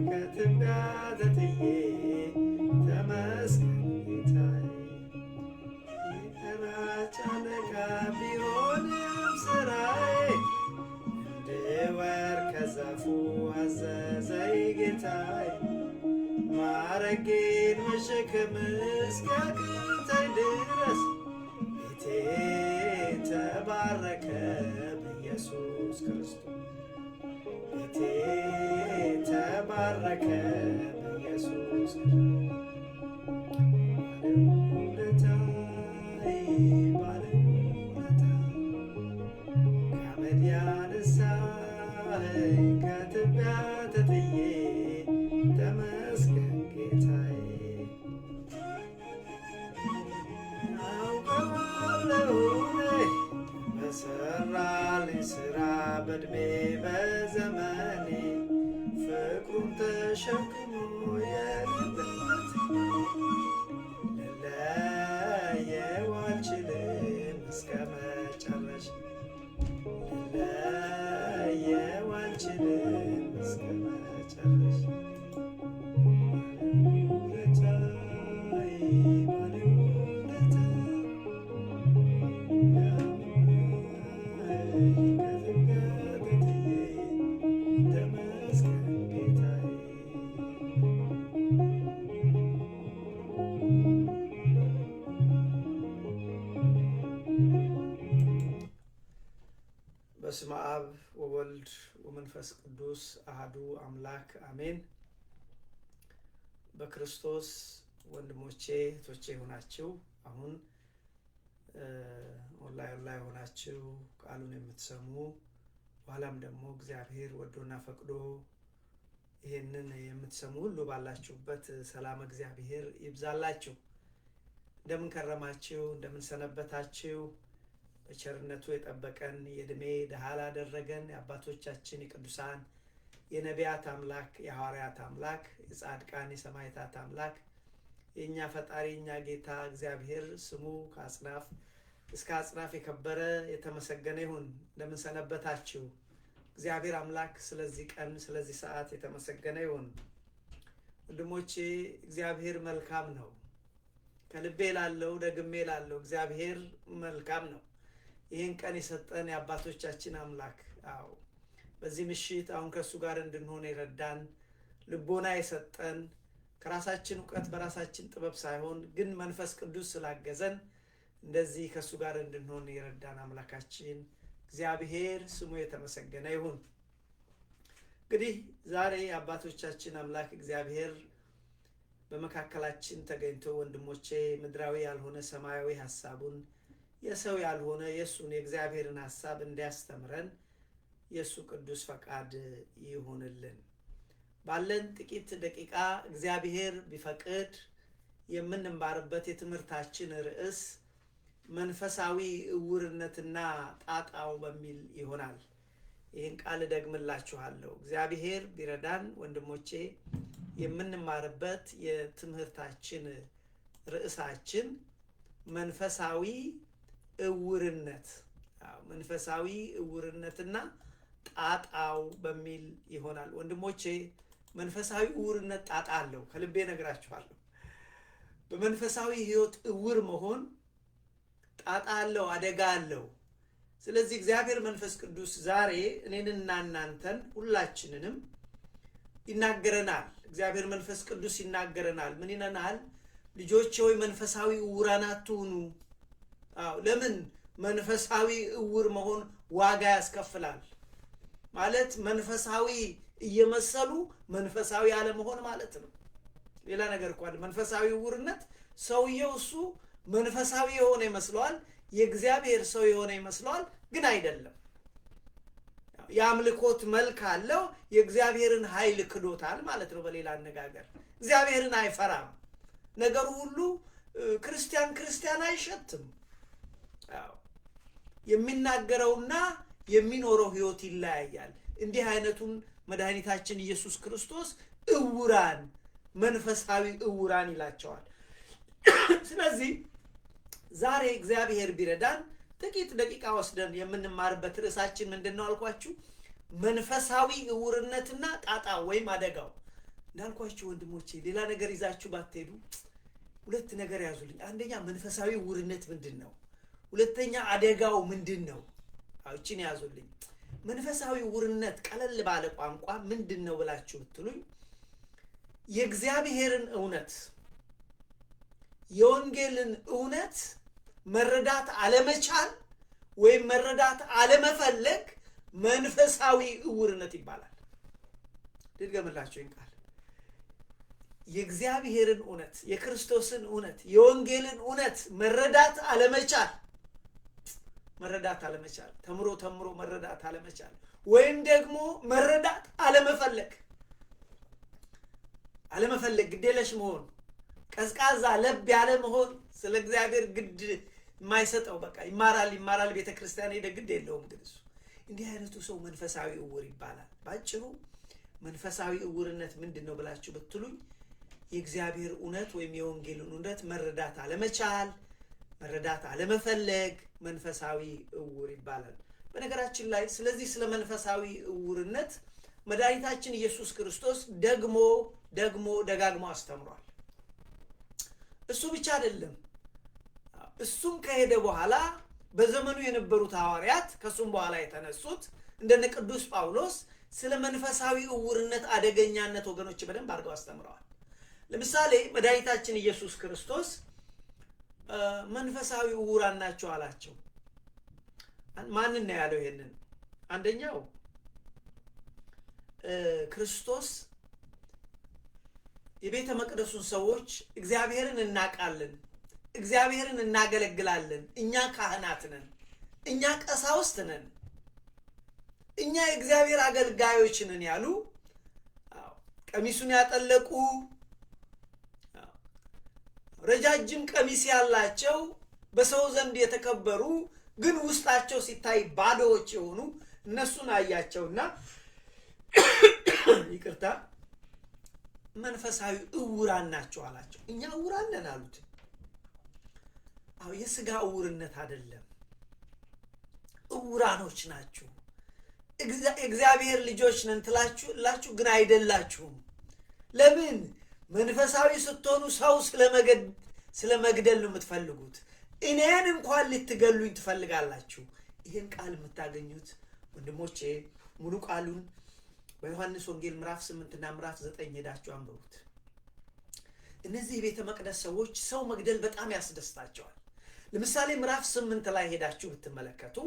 ከትቢያ ተጥዬ ተመስገን ጌታዬ። የጠላት ጨነቃ ቢሆንም ስራዬ እንድወርድ ከዛፉ አዘዘኝ ጌታዬ። ማረጌን መሸከም እስኪያቅተኝ ድረስ ቤቴ ተባረከ በኢየሱስ ክርስቶስ። ቤቴ ተባረከ በኢየሱስ። ባለውለታዬ ከአመድ ያነሳኸኝ ከትቢያ ተጥዬ ተመስገን ጌታዬ። አውቀዋለሁ በሰራልኝ ስራ በዕድሜ በዘመኔ ፍቅሩን ተሸክሞ የልበት ልለየው አልችልም እስከ መጨረሻ ልለየው አልችልም እስከ መጨረሻ። በስመ አብ ወወልድ ወመንፈስ ቅዱስ አሐዱ አምላክ አሜን። በክርስቶስ ወንድሞቼ እህቶቼ ሆናችሁ አሁን ኦንላይን ላይ ሆናችሁ ቃሉን የምትሰሙ በኋላም ደግሞ እግዚአብሔር ወዶና ፈቅዶ ይሄንን የምትሰሙ ሁሉ ባላችሁበት ሰላም እግዚአብሔር ይብዛላችሁ። እንደምን ከረማችሁ? እንደምን ሰነበታችሁ? በቸርነቱ የጠበቀን የዕድሜ ደሃ ላደረገን የአባቶቻችን የቅዱሳን የነቢያት አምላክ የሐዋርያት አምላክ የጻድቃን የሰማዕታት አምላክ የእኛ ፈጣሪ የእኛ ጌታ እግዚአብሔር ስሙ ከአጽናፍ እስከ አጽናፍ የከበረ የተመሰገነ ይሁን። እንደምን ሰነበታችሁ? እግዚአብሔር አምላክ ስለዚህ ቀን ስለዚህ ሰዓት የተመሰገነ ይሁን። ወንድሞቼ እግዚአብሔር መልካም ነው። ከልቤ ላለው ደግሜ ላለው እግዚአብሔር መልካም ነው። ይህን ቀን የሰጠን የአባቶቻችን አምላክ በዚህ ምሽት አሁን ከእሱ ጋር እንድንሆን የረዳን ልቦና የሰጠን ከራሳችን እውቀት በራሳችን ጥበብ ሳይሆን ግን መንፈስ ቅዱስ ስላገዘን እንደዚህ ከእሱ ጋር እንድንሆን የረዳን አምላካችን እግዚአብሔር ስሙ የተመሰገነ ይሁን። እንግዲህ ዛሬ የአባቶቻችን አምላክ እግዚአብሔር በመካከላችን ተገኝቶ ወንድሞቼ ምድራዊ ያልሆነ ሰማያዊ ሐሳቡን የሰው ያልሆነ የእሱን የእግዚአብሔርን ሐሳብ እንዲያስተምረን የእሱ ቅዱስ ፈቃድ ይሁንልን። ባለን ጥቂት ደቂቃ እግዚአብሔር ቢፈቅድ የምንማርበት የትምህርታችን ርዕስ መንፈሳዊ እውርነትና ጣጣው በሚል ይሆናል። ይህን ቃል ደግምላችኋለሁ። እግዚአብሔር ቢረዳን ወንድሞቼ የምንማርበት የትምህርታችን ርዕሳችን መንፈሳዊ እውርነት መንፈሳዊ እውርነትና ጣጣው በሚል ይሆናል። ወንድሞቼ መንፈሳዊ እውርነት ጣጣ አለው። ከልቤ ነግራችኋለሁ። በመንፈሳዊ ሕይወት እውር መሆን ጣጣ አለው፣ አደጋ አለው። ስለዚህ እግዚአብሔር መንፈስ ቅዱስ ዛሬ እኔንና እናንተን ሁላችንንም ይናገረናል። እግዚአብሔር መንፈስ ቅዱስ ይናገረናል። ምን ይለናል? ልጆቼ ሆይ መንፈሳዊ እውራን አትሁኑ። ለምን? መንፈሳዊ እውር መሆን ዋጋ ያስከፍላል። ማለት መንፈሳዊ እየመሰሉ መንፈሳዊ አለመሆን ማለት ነው። ሌላ ነገር እንኳን መንፈሳዊ እውርነት ሰውየው እሱ መንፈሳዊ የሆነ ይመስለዋል፣ የእግዚአብሔር ሰው የሆነ ይመስለዋል፣ ግን አይደለም። የአምልኮት መልክ አለው፣ የእግዚአብሔርን ኃይል ክዶታል ማለት ነው። በሌላ አነጋገር እግዚአብሔርን አይፈራም። ነገሩ ሁሉ ክርስቲያን አይሸትም። የሚናገረውና የሚኖረው ሕይወት ይለያያል። እንዲህ አይነቱን መድኃኒታችን ኢየሱስ ክርስቶስ እውራን መንፈሳዊ እውራን ይላቸዋል። ስለዚህ ዛሬ እግዚአብሔር ቢረዳን ጥቂት ደቂቃ ወስደን የምንማርበት ርዕሳችን ምንድነው አልኳችሁ? መንፈሳዊ እውርነትና ጣጣ ወይም አደጋው እንዳልኳችሁ ወንድሞቼ ሌላ ነገር ይዛችሁ ባትሄዱ ሁለት ነገር ያዙልኝ። አንደኛ መንፈሳዊ እውርነት ምንድነው? ሁለተኛ አደጋው ምንድነው? እቺን ያዙልኝ። መንፈሳዊ እውርነት ቀለል ባለ ቋንቋ ምንድነው ብላችሁ ብትሉኝ የእግዚአብሔርን እውነት የወንጌልን እውነት መረዳት አለመቻል ወይም መረዳት አለመፈለግ መንፈሳዊ እውርነት ይባላል። ድገምላችሁ ይንቃል። የእግዚአብሔርን እውነት የክርስቶስን እውነት የወንጌልን እውነት መረዳት አለመቻል ተምሮ መረዳት አለመቻል ወይም ደግሞ መረዳት አለመፈለግ ግዴለሽ መሆን ቀዝቃዛ ለብ ያለ መሆን ስለ እግዚአብሔር ግድ የማይሰጠው በቃ ይማራል ቤተክርስቲያን ሄደ ግድ የለውም ግን እሱ እንዲህ አይነቱ ሰው መንፈሳዊ እውር ይባላል። ባጭሩ መንፈሳዊ እውርነት ምንድነው ብላችሁ ብትሉኝ የእግዚአብሔር እውነት ወይም የወንጌልን እውነት መረዳት አለመፈለግ መንፈሳዊ እውር ይባላል። በነገራችን ላይ ስለዚህ ስለ መንፈሳዊ እውርነት መድኃኒታችን ኢየሱስ ክርስቶስ ደጋግሞ አስተምሯል። እሱ ብቻ አይደለም። እሱም ከሄደ በኋላ በዘመኑ የነበሩት ሐዋርያት ከሱም በኋላ የተነሱት እንደነ ቅዱስ ጳውሎስ ስለ መንፈሳዊ እውርነት አደገኛነት ወገኖች በደንብ አድርገው አስተምረዋል። ለምሳሌ መድኃኒታችን ኢየሱስ ክርስቶስ መንፈሳዊ እውራን ናቸው አላቸው። ማንን ነው ያለው ይሄንን? አንደኛው ክርስቶስ የቤተ መቅደሱን ሰዎች እግዚአብሔርን እናቃለን፣ እግዚአብሔርን እናገለግላለን፣ እኛ ካህናት ነን፣ እኛ ቀሳውስት ነን፣ እኛ የእግዚአብሔር አገልጋዮች ነን ያሉ ቀሚሱን ያጠለቁ ረጃጅም ቀሚስ ያላቸው በሰው ዘንድ የተከበሩ ግን ውስጣቸው ሲታይ ባዶዎች የሆኑ እነሱን አያቸውና ይቅርታ መንፈሳዊ እውራን ናቸው አላቸው። እኛ እውራን ነን አሉት። የሥጋ እውርነት አይደለም፣ እውራኖች ናችሁ። እግዚአብሔር ልጆች ነን ትላችሁ ግን አይደላችሁም። ለምን? መንፈሳዊ ስትሆኑ ሰው ስለመግደል ነው የምትፈልጉት። እኔን እንኳን ልትገሉኝ ትፈልጋላችሁ። ይህን ቃል የምታገኙት ወንድሞቼ ሙሉ ቃሉን በዮሐንስ ወንጌል ምዕራፍ 8 እና ምዕራፍ 9 ሄዳችሁ አንብቡት። እነዚህ የቤተ መቅደስ ሰዎች ሰው መግደል በጣም ያስደስታቸዋል። ለምሳሌ ምዕራፍ 8 ላይ ሄዳችሁ ብትመለከቱ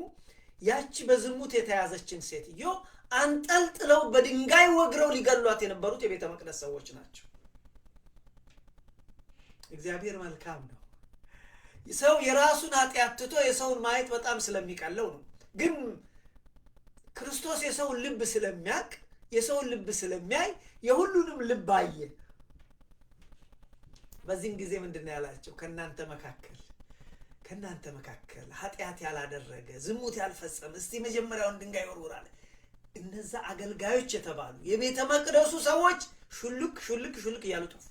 ያቺ በዝሙት የተያዘችን ሴትዮ አንጠልጥለው በድንጋይ ወግረው ሊገሏት የነበሩት የቤተ መቅደስ ሰዎች ናቸው። እግዚአብሔር መልካም ነው። ሰው የራሱን ኃጢአት ትቶ የሰውን ማየት በጣም ስለሚቀለው ነው። ግን ክርስቶስ የሰውን ልብ ስለሚያውቅ የሰውን ልብ ስለሚያይ የሁሉንም ልብ አየ። በዚህም ጊዜ ምንድነው ያላቸው? ከናንተ መካከል ኃጢአት ያላደረገ ዝሙት ያልፈጸመ እስቲ መጀመሪያውን ድንጋይ ወርውር አለ። እነዛ አገልጋዮች የተባሉ የቤተ መቅደሱ ሰዎች ሹልክ እያሉ ጠፉ።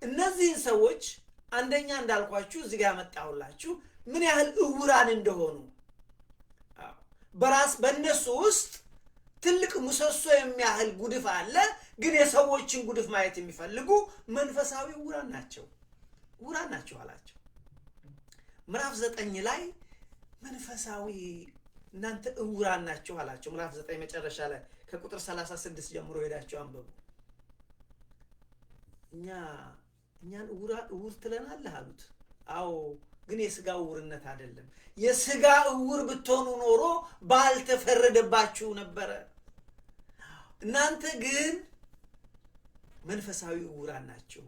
እነዚህ ሰዎች አንደኛ እንዳልኳችሁ እዚህ ጋር መጣሁላችሁ ምን ያህል እውራን እንደሆኑ በእነሱ ውስጥ ትልቅ ምሰሶ የሚያህል ጉድፍ አለ፣ ግን የሰዎችን ጉድፍ ማየት የሚፈልጉ መንፈሳዊ እውራን ናቸው አላቸው። ምዕራፍ 9 ላይ መንፈሳዊ እናንተ እውራን ናችሁ አላቸው። ምዕራፍ 9 መጨረሻ ላይ ከቁጥር 36 ጀምሮ ሄዳችሁ አንብቡ። እኛን እውር ትለናለህ አሉት። አዎ ግን የሥጋ እውርነት አይደለም። የሥጋ እውር ብትሆኑ ኖሮ ባልተፈረደባችሁ ነበረ። እናንተ ግን መንፈሳዊ እውራን ናችሁ።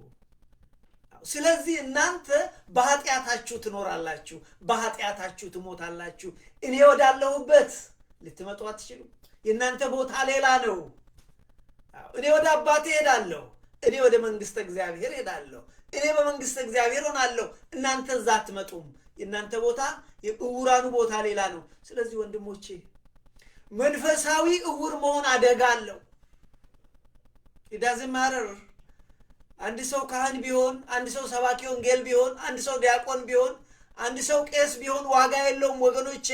ስለዚህ እናንተ በኃጢአታችሁ ትኖራላችሁ፣ በኃጢአታችሁ ትሞታላችሁ። እኔ ወዳለሁበት ልትመጡ አትችሉም። የእናንተ ቦታ ሌላ ነው። እኔ ወደ አባቴ ሄዳለሁ፣ እኔ ወደ መንግስተ እግዚአብሔር ሄዳለሁ፣ እኔ በመንግስተ እግዚአብሔር ሆናለሁ። እናንተ እዛ አትመጡም። የእናንተ ቦታ የእውራኑ ቦታ ሌላ ነው። ስለዚህ ወንድሞቼ መንፈሳዊ እውር መሆን አደጋ አለው። it doesn't matter አንድ ሰው ካህን ቢሆን፣ አንድ ሰው ሰባኪ ወንጌል ቢሆን፣ አንድ ሰው ዲያቆን ቢሆን፣ አንድ ሰው ቄስ ቢሆን ዋጋ የለውም ወገኖቼ።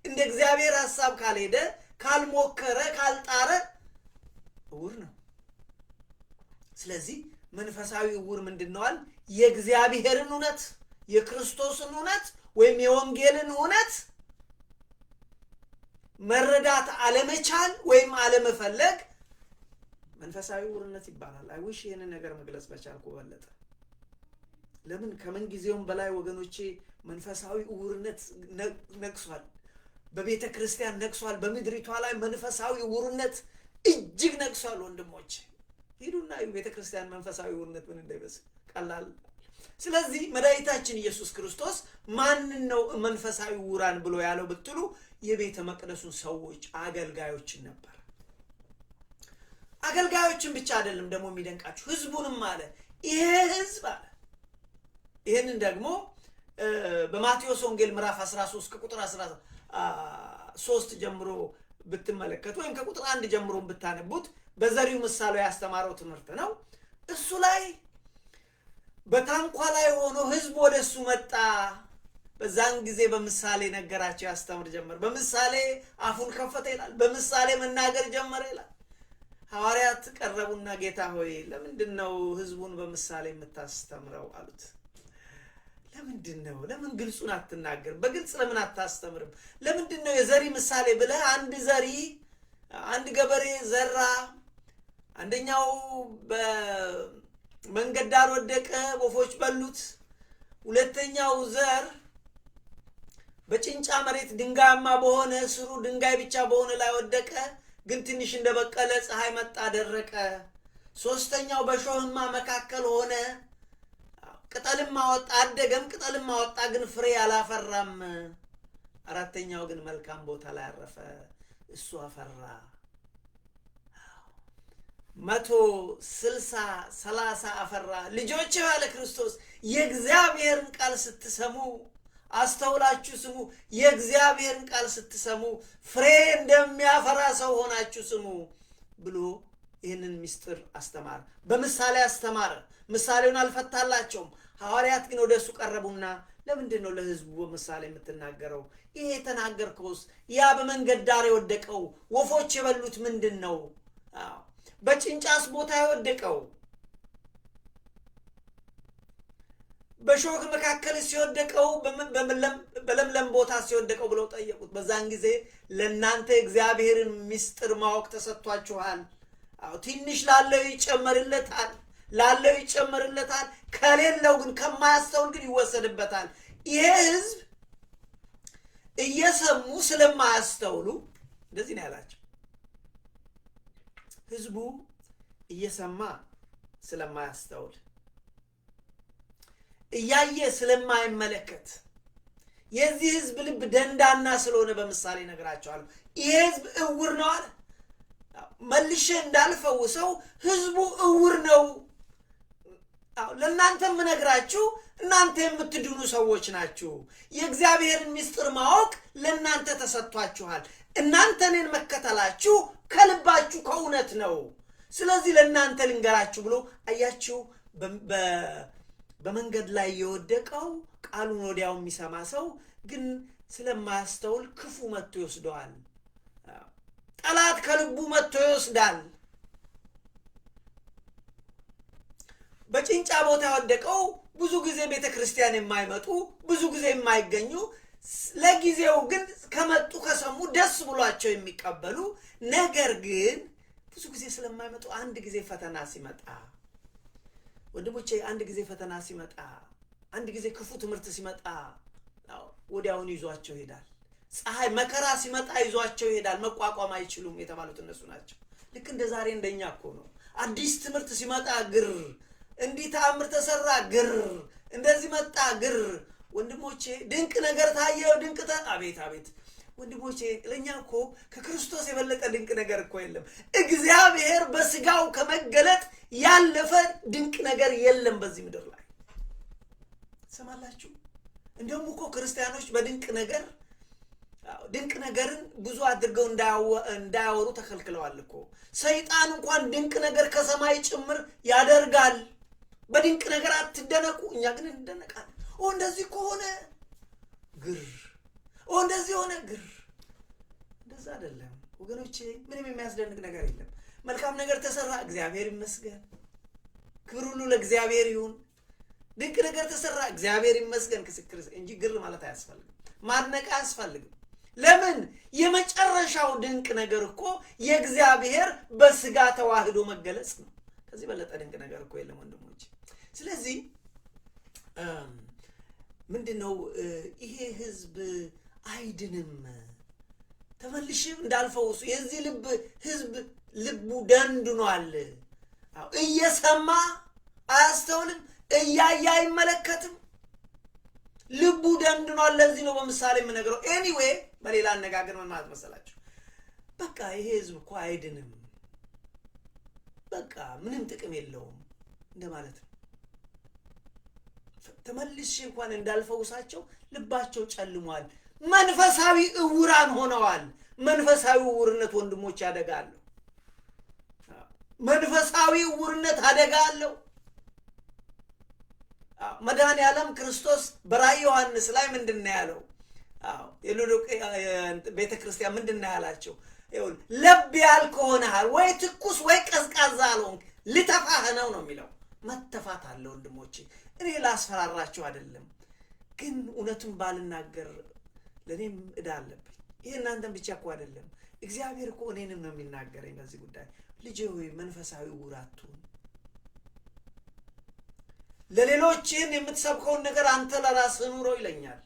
እንደ እግዚአብሔር ሐሳብ ካልሄደ ካልሞከረ ካልጣረ እውር ነው። ስለዚህ መንፈሳዊ እውር ምንድነው? የእግዚአብሔርን እውነት የክርስቶስን እውነት ወይም የወንጌልን እውነት መረዳት አለመቻል ወይም አለመፈለግ መንፈሳዊ እውርነት ይባላል። አይውሽ ይሄንን ነገር መግለጽ በቻልኩ በለጠ። ለምን ከምን ጊዜውም በላይ ወገኖቼ መንፈሳዊ እውርነት ነግሷል፣ በቤተ ክርስቲያን ነግሷል፣ በምድሪቷ ላይ መንፈሳዊ እውርነት እጅግ ነግሷል። ወንድሞቼ ሂዱና ቤተ ክርስቲያን መንፈሳዊ እውርነት ምን እንደሚመስል ቀላል። ስለዚህ መድኃኒታችን ኢየሱስ ክርስቶስ ማንን ነው መንፈሳዊ እውራን ብሎ ያለው ብትሉ የቤተ መቅደሱን ሰዎች አገልጋዮችን ነበር። አገልጋዮችን ብቻ አይደለም ደግሞ የሚደንቃችሁ ህዝቡንም አለ። ይሄ ህዝብ አለ። ይሄንን ደግሞ በማቴዎስ ወንጌል ምዕራፍ 13 ከቁጥር 13 ጀምሮ ብትመለከቱ ወይም ከቁጥር 1 ጀምሮ ብታነቡት በዘሪው ምሳሌ ያስተማረው ትምህርት ነው። እሱ ላይ በታንኳ ላይ ሆኖ ህዝብ ወደሱ መጣ። በዛን ጊዜ በምሳሌ ነገራቸው፣ ያስተምር ጀመር። በምሳሌ አፉን ከፈተ ይላል። በምሳሌ መናገር ጀመረ ይላል። ሐዋርያት ቀረቡና ጌታ ሆይ ለምንድነው ህዝቡን በምሳሌ የምታስተምረው አሉት። ለምንድነው? ለምን ግልጹን አትናገርም? በግልጽ ለምን አታስተምርም? ለምንድነው የዘሪ ምሳሌ ብለህ አንድ ገበሬ ዘራ፣ አንደኛው በመንገድ ዳር ወደቀ፣ ወፎች በሉት። ሁለተኛው ዘር በጭንጫ መሬት ድንጋያማ በሆነ ስሩ ድንጋይ ብቻ በሆነ ላይ ወደቀ፣ ግን ትንሽ እንደበቀለ ፀሐይ መጣ ደረቀ። ሶስተኛው በሾህማ መካከል ሆነ፣ ቅጠልም አወጣ አደገም፣ ቅጠልም አወጣ፣ ግን ፍሬ አላፈራም። አራተኛው ግን መልካም ቦታ ላይ አረፈ፣ እሱ አፈራ። 160 30 አፈራ። ልጆች ያለ ክርስቶስ የእግዚአብሔርን ቃል ስትሰሙ አስተውላችሁ ስሙ። የእግዚአብሔርን ቃል ስትሰሙ ፍሬ እንደሚያፈራ ሰው ሆናችሁ ስሙ ብሎ ይህንን ምስጢር አስተማረ። በምሳሌ አስተማረ። ምሳሌውን አልፈታላቸውም። ሐዋርያት ግን ወደሱ ቀረቡና ለምንድነው ለህዝቡ በምሳሌ የምትናገረው? ይሄ የተናገርከውስ ያ በመንገድ ዳር የወደቀው ወፎች የበሉት ምንድነው? በጭንጫስ ቦታ የወደቀው በሾህ መካከል ሲወደቀው በለምለም ቦታ ሲወደቀው ብለው ጠየቁት። በዛን ጊዜ ለእናንተ እግዚአብሔርን ምስጢር ማወቅ ተሰጥቷችኋል። ትንሽ ላለው ይጨመርለታል፣ ከሌለው ግን ከማያስተውል ግን ይወሰድበታል። ይሄ ህዝብ እየሰሙ ስለማያስተውሉ እንደዚህ ነው ያላቸው። ህዝቡ እየሰማ ስለማያስተውል እያየ ስለማይመለከት የዚህ ህዝብ ልብ ደንዳና ስለሆነ በምሳሌ ነግራቸዋለሁ። ይሄ ህዝብ እውር ነው አለ። መልሼ እንዳልፈውሰው ህዝቡ እውር ነው። ለእናንተ የምነግራችሁ እናንተ የምትድኑ ሰዎች ናችሁ። የእግዚአብሔርን ምስጢር ማወቅ ለእናንተ ተሰጥቷችኋል። እናንተ እኔን መከተላችሁ ከልባችሁ ከእውነት ነው። ስለዚህ ለእናንተ ልንገራችሁ ብሎ አያችሁ። በመንገድ ላይ የወደቀው ቃሉን ወዲያው የሚሰማ ሰው ግን ስለማያስተውል ክፉ መጥቶ ይወስደዋል። ጠላት ከልቡ መጥቶ ይወስዳል። በጭንጫ ቦታ የወደቀው ብዙ ጊዜ ቤተክርስቲያን የማይመጡ ብዙ ጊዜ የማይገኙ ለጊዜው ግን ከመጡ ከሰሙ ደስ ብሏቸው የሚቀበሉ ነገር ግን ብዙ ጊዜ ስለማይመጡ አንድ ጊዜ ፈተና ሲመጣ ወንድሞቼ አንድ ጊዜ ፈተና ሲመጣ አንድ ጊዜ ክፉ ትምህርት ሲመጣ ወዲያውን ይዟቸው ይሄዳል። ፀሐይ መከራ ሲመጣ ይዟቸው ይሄዳል። መቋቋም አይችሉም የተባሉት እነሱ ናቸው። ልክ እንደ ዛሬ እንደኛ እኮ ነው። አዲስ ትምህርት ሲመጣ ግር፣ እንዲህ ተአምር ተሰራ ግር፣ እንደዚህ መጣ ግር። ወንድሞቼ ድንቅ ነገር ታየው ድንቅ አቤት አቤት ወንድሞቼ ለኛ እኮ ከክርስቶስ የበለጠ ድንቅ ነገር እኮ የለም። እግዚአብሔር በስጋው ከመገለጥ ያለፈ ድንቅ ነገር የለም በዚህ ምድር ላይ። ሰማላችሁ? እንደውም እኮ ክርስቲያኖች በድንቅ ነገርን ብዙ አድርገው እንዳያወሩ ተከልክለዋል እኮ። ሰይጣን እንኳን ድንቅ ነገር ከሰማይ ጭምር ያደርጋል። በድንቅ ነገር አትደነቁ። እኛ ግን እንደነቃለን። እንደዚህ ከሆነ ግር፣ እንደዚህ ሆነ ግር። እንደዛ አይደለም ወገኖቼ። ምንም የሚያስደንቅ ነገር የለም። መልካም ነገር ተሰራ፣ እግዚአብሔር ይመስገን፣ ክብር ሁሉ ለእግዚአብሔር ይሁን። ድንቅ ነገር ተሰራ፣ እግዚአብሔር ይመስገን ክስክር እንጂ ግር ማለት አያስፈልግም፣ ማድነቅ አያስፈልግም። ለምን? የመጨረሻው ድንቅ ነገር እኮ የእግዚአብሔር በስጋ ተዋህዶ መገለጽ ነው። ከዚህ በለጠ ድንቅ ነገር እኮ የለም ወንድሞች። ስለዚህ ምንድነው ይሄ ህዝብ አይድንም፣ ተመልሼ እንዳልፈውሱ የዚህ ህዝብ ልቡ ደንድኗል። እየሰማ አያስተውልም፣ እያየ አይመለከትም፣ ልቡ ደንድኗል። ለዚህ ነው በምሳሌ የምነግረው። ኤኒዌይ በሌላ አነጋገር ምን ማለት መሰላችሁ? በቃ ይሄ ህዝብ እኮ አይድንም፣ በቃ ምንም ጥቅም የለውም እንደማለት ነው። ተመልሼ እንኳን እንዳልፈውሳቸው ልባቸው ጨልሟል፣ መንፈሳዊ እውራን ሆነዋል። መንፈሳዊ እውርነት ወንድሞች ያደጋሉ። መንፈሳዊ እውርነት አደጋ አለው። መድኃኔዓለም ክርስቶስ በራእየ ዮሐንስ ላይ ምንድነው ያለው? የሎዶቅያ ቤተክርስቲያን ምንድነው ያላቸው? ለብ ያልክ ሆነሃል፣ ወይ ትኩስ ወይ ቀዝቃዛ አልሆንክ፣ ልተፋህ ነው የሚለው። መተፋት አለ ወንድሞቼ። እኔ ላስፈራራችሁ አይደለም፣ ግን እውነቱን ባልናገር ለኔም ዕዳ አለብኝ። ይሄ እናንተን ብቻ እኮ አይደለም፣ እግዚአብሔር እኮ እኔንም ነው የሚናገረኝ በዚህ ጉዳይ። ልጄ ሆይ መንፈሳዊ ዕውር አትሁን። ለሌሎችን የምትሰብከውን ነገር አንተ ለራስህ ኑረው ይለኛል።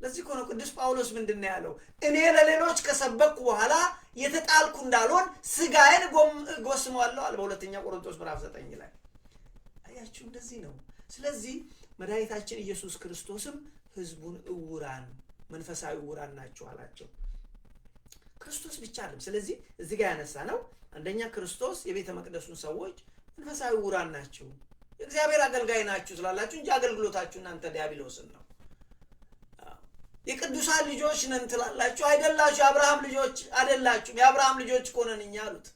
ለዚህ እኮ ነው ቅዱስ ጳውሎስ ምንድነው ያለው? እኔ ለሌሎች ከሰበኩ በኋላ የተጣልኩ እንዳልሆን ስጋዬን ጎስመዋለሁ አለ በሁለተኛ ቆሮንቶስ ምዕራፍ 9 ላይ። አያችሁ፣ እንደዚህ ነው። ስለዚህ መድኃኒታችን ኢየሱስ ክርስቶስም ህዝቡን ዕውራን መንፈሳዊ ዕውራን ናቸው አላቸው። ክርስቶስ ብቻ አይደለም። ስለዚህ እዚህ ጋር ያነሳ ነው አንደኛ ክርስቶስ የቤተ መቅደሱን ሰዎች መንፈሳዊ ዕውራን ናቸው፣ የእግዚአብሔር አገልጋይ ናችሁ ስላላችሁ እንጂ አገልግሎታችሁ እናንተ ዲያብሎስን ነው። የቅዱሳን ልጆች ነን ትላላችሁ አይደላችሁ፣ የአብርሃም ልጆች አይደላችሁም። የአብርሃም ልጆች እኮ ነን እኛ አሉት።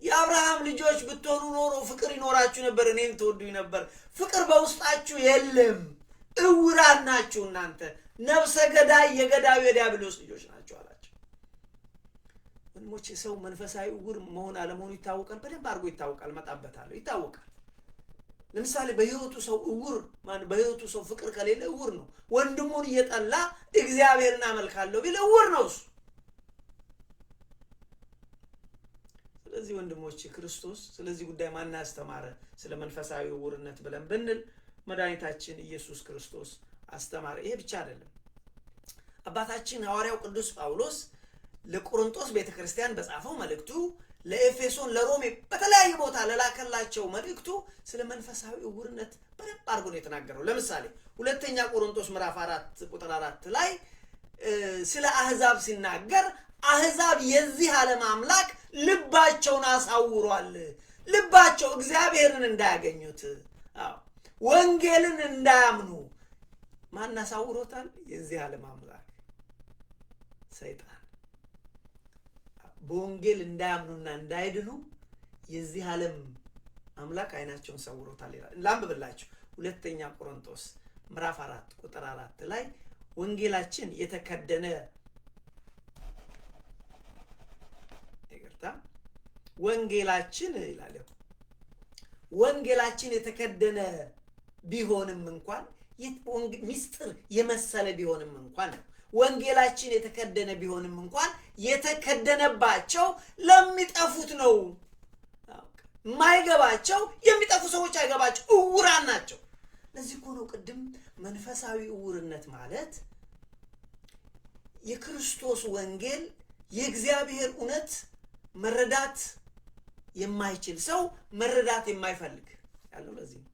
የአብርሃም ልጆች ብትሆኑ ኖሮ ፍቅር ይኖራችሁ ነበር፣ እኔን ትወዱኝ ነበር። ፍቅር በውስጣችሁ የለም፣ ዕውራን ናችሁ እናንተ፣ ነፍሰ ገዳይ የገዳዩ የዲያብሎስ ልጆች ናችሁ አላቸው። ወንድሞቼ ሰው መንፈሳዊ ዕውር መሆን አለመሆኑ ይታወቃል፣ በደንብ አድርጎ ይታወቃል። መጣበታለሁ፣ ይታወቃል። ለምሳሌ በህይወቱ ሰው ዕውር በህይወቱ ሰው ፍቅር ከሌለ ዕውር ነው። ወንድሙን እየጠላ እግዚአብሔርን አመልካለሁ ቢል ዕውር ነው እሱ። ስለዚህ ወንድሞቼ ክርስቶስ ስለዚህ ጉዳይ ማን ያስተማረ? ስለ መንፈሳዊ ዕውርነት ብለን ብንል መድኃኒታችን ኢየሱስ ክርስቶስ አስተማረ። ይሄ ብቻ አይደለም። አባታችን ሐዋርያው ቅዱስ ጳውሎስ ለቆሮንቶስ ቤተክርስቲያን በጻፈው መልእክቱ፣ ለኤፌሶን፣ ለሮሜ በተለያየ ቦታ ለላከላቸው መልእክቱ ስለ መንፈሳዊ ዕውርነት በደንብ አድርጎ ነው የተናገረው። ለምሳሌ ሁለተኛ ቆሮንቶስ ምዕራፍ 4 ቁጥር 4 ላይ ስለ አህዛብ ሲናገር አህዛብ የዚህ ዓለም አምላክ ልባቸውን አሳውሯል። ልባቸው እግዚአብሔርን እንዳያገኙት፣ ወንጌልን እንዳያምኑ ማን አሳውሮታል? የዚህ ዓለም አምላክ ሰይጣን። በወንጌል እንዳያምኑና እንዳይድኑ የዚህ ዓለም አምላክ አይናቸውን ሰውሮታል ይላል። ላንብብላችሁ። ሁለተኛ ቆሮንቶስ ምዕራፍ 4 ቁጥር 4 ላይ ወንጌላችን የተከደነ ወንጌላችን ይላል። ወንጌላችን የተከደነ ቢሆንም እንኳን ሚስጥር የመሰለ ቢሆንም እንኳን ወንጌላችን የተከደነ ቢሆንም እንኳን የተከደነባቸው ለሚጠፉት ነው። ማይገባቸው የሚጠፉ ሰዎች አይገባቸው፣ ዕውራን ናቸው። ለዚህ እኮ ነው ቅድም መንፈሳዊ ዕውርነት ማለት የክርስቶስ ወንጌል የእግዚአብሔር እውነት መረዳት የማይችል ሰው መረዳት የማይፈልግ ያለው ለዚህ ነው።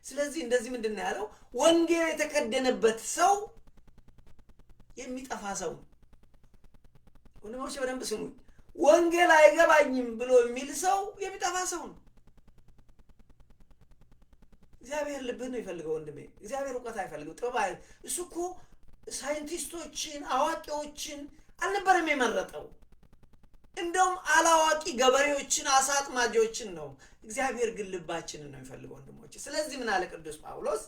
ስለዚህ እንደዚህ ምንድነው ያለው? ወንጌል የተከደነበት ሰው የሚጠፋ ሰው ነው። ወንድሞች በደንብ ስሙኝ። ወንጌል አይገባኝም ብሎ የሚል ሰው የሚጠፋ ሰው ነው። እግዚአብሔር ልብህ ነው ይፈልገው ወንድሜ። እግዚአብሔር ዕውቀት አይፈልገው፣ ጥበብ። እሱ እኮ ሳይንቲስቶችን አዋቂዎችን አልነበረም የመረጠው። እንደውም አላዋቂ ገበሬዎችን አሳ አጥማጆችን ነው። እግዚአብሔር ግን ልባችንን ነው የሚፈልገው ወንድሞች። ስለዚህ ምን አለ ቅዱስ ጳውሎስ?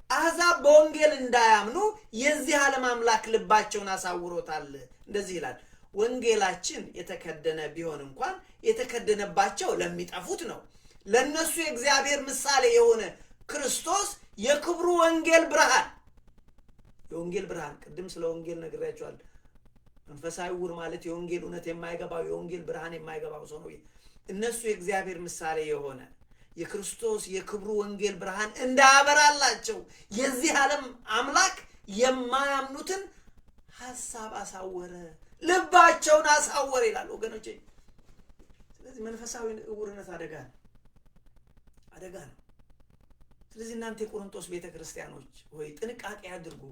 አሕዛብ በወንጌል እንዳያምኑ የዚህ ዓለም አምላክ ልባቸውን አሳውሮታል። እንደዚህ ይላል። ወንጌላችን የተከደነ ቢሆን እንኳን የተከደነባቸው ለሚጠፉት ነው። ለነሱ የእግዚአብሔር ምሳሌ የሆነ ክርስቶስ የክብሩ ወንጌል ብርሃን። የወንጌል ብርሃን ቅድም ስለ ወንጌል ነግሬያችኋለሁ። መንፈሳዊ ዕውር ማለት የወንጌል እውነት የማይገባው የወንጌል ብርሃን የማይገባው ሰው ነው። እነሱ የእግዚአብሔር ምሳሌ የሆነ የክርስቶስ የክብሩ ወንጌል ብርሃን እንዳያበራላቸው የዚህ ዓለም አምላክ የማያምኑትን ሐሳብ አሳወረ፣ ልባቸውን አሳወረ ይላል ወገኖቼ። ስለዚህ መንፈሳዊ ዕውርነት አደጋ ነው፣ አደጋ ነው። ስለዚህ እናንተ የቆሮንቶስ ቤተክርስቲያኖች ሆይ ጥንቃቄ አድርጉ።